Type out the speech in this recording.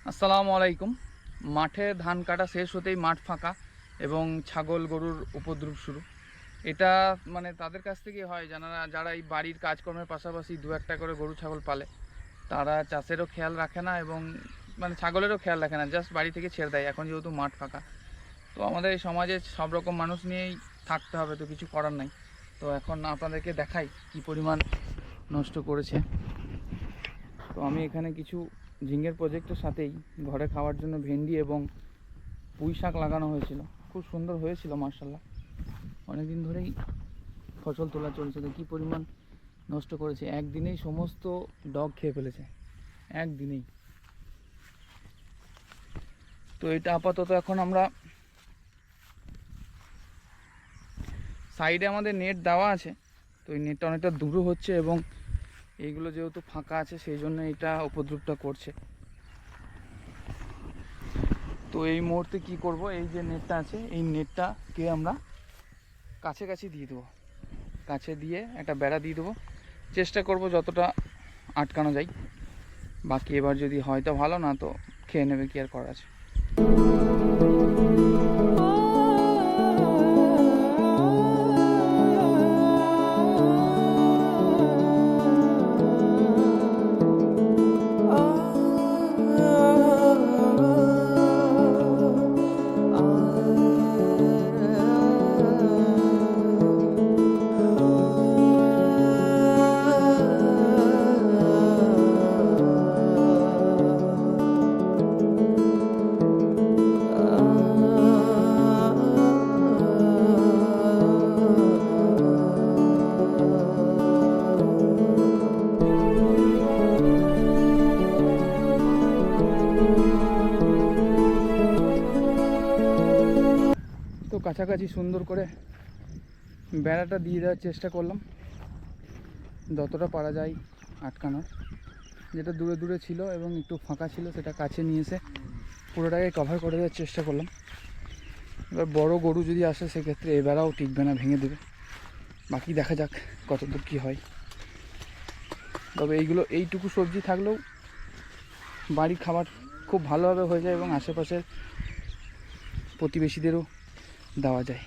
আসসালামু আলাইকুম। মাঠে ধান কাটা শেষ হতেই মাঠ ফাঁকা এবং ছাগল গরুর উপদ্রব শুরু। এটা মানে তাদের কাছ থেকে হয় যারা এই বাড়ির কাজকর্মের পাশাপাশি দু একটা করে গরু ছাগল পালে, তারা চাষেরও খেয়াল রাখে না এবং মানে ছাগলেরও খেয়াল রাখে না, জাস্ট বাড়ি থেকে ছেড়ে দেয়। এখন যেহেতু মাঠ ফাঁকা, তো আমাদের এই সমাজে সব রকম মানুষ নিয়েই থাকতে হবে, তো কিছু করার নাই। তো এখন আপনাদেরকে দেখাই কি পরিমাণ নষ্ট করেছে। তো আমি এখানে কিছু ঝিঙের প্রজেক্টের সাথেই ঘরে খাওয়ার জন্য ভেন্ডি এবং পুঁই শাক লাগানো হয়েছিল, খুব সুন্দর হয়েছিল মার্শাল্লাহ। অনেকদিন ধরেই ফসল তোলা চলছে, তো কী পরিমাণ নষ্ট করেছে। একদিনেই সমস্ত ডগ খেয়ে ফেলেছে, একদিনেই। তো এটা আপাতত এখন আমরা সাইডে আমাদের নেট দেওয়া আছে, তো এই নেটটা অনেকটা দূরও হচ্ছে এবং এইগুলো যেহেতু ফাঁকা আছে সেই জন্য এটা উপদ্রবটা করছে। তো এই মুহূর্তে কি করব, এই যে নেটটা আছে এই নেটটাকে আমরা কাছে দিয়ে দেবো, কাছে দিয়ে একটা বেড়া দিয়ে দেবো। চেষ্টা করব যতটা আটকানো যায়। বাকি এবার যদি হয় তো ভালো, না তো খেয়ে নেবে, কি আর করার আছে। তো কাছাকাছি সুন্দর করে বেড়াটা দিয়ে দেওয়ার চেষ্টা করলাম, যতটা পারা যায় আটকানোর। যেটা দূরে দূরে ছিল এবং একটু ফাঁকা ছিল সেটা কাছে নিয়ে এসে পুরোটাকে কভার করে দেওয়ার চেষ্টা করলাম। এবার বড় গরু যদি আসে সেক্ষেত্রে এ বেড়াও টিকবে না, ভেঙে দেবে। বাকি দেখা যাক কতদূর কী হয়। তবে এইটুকু সবজি থাকলেও বাড়ির খাবার খুব ভালোভাবে হয়ে যায় এবং আশেপাশের প্রতিবেশীদেরও দেওয়া যায়।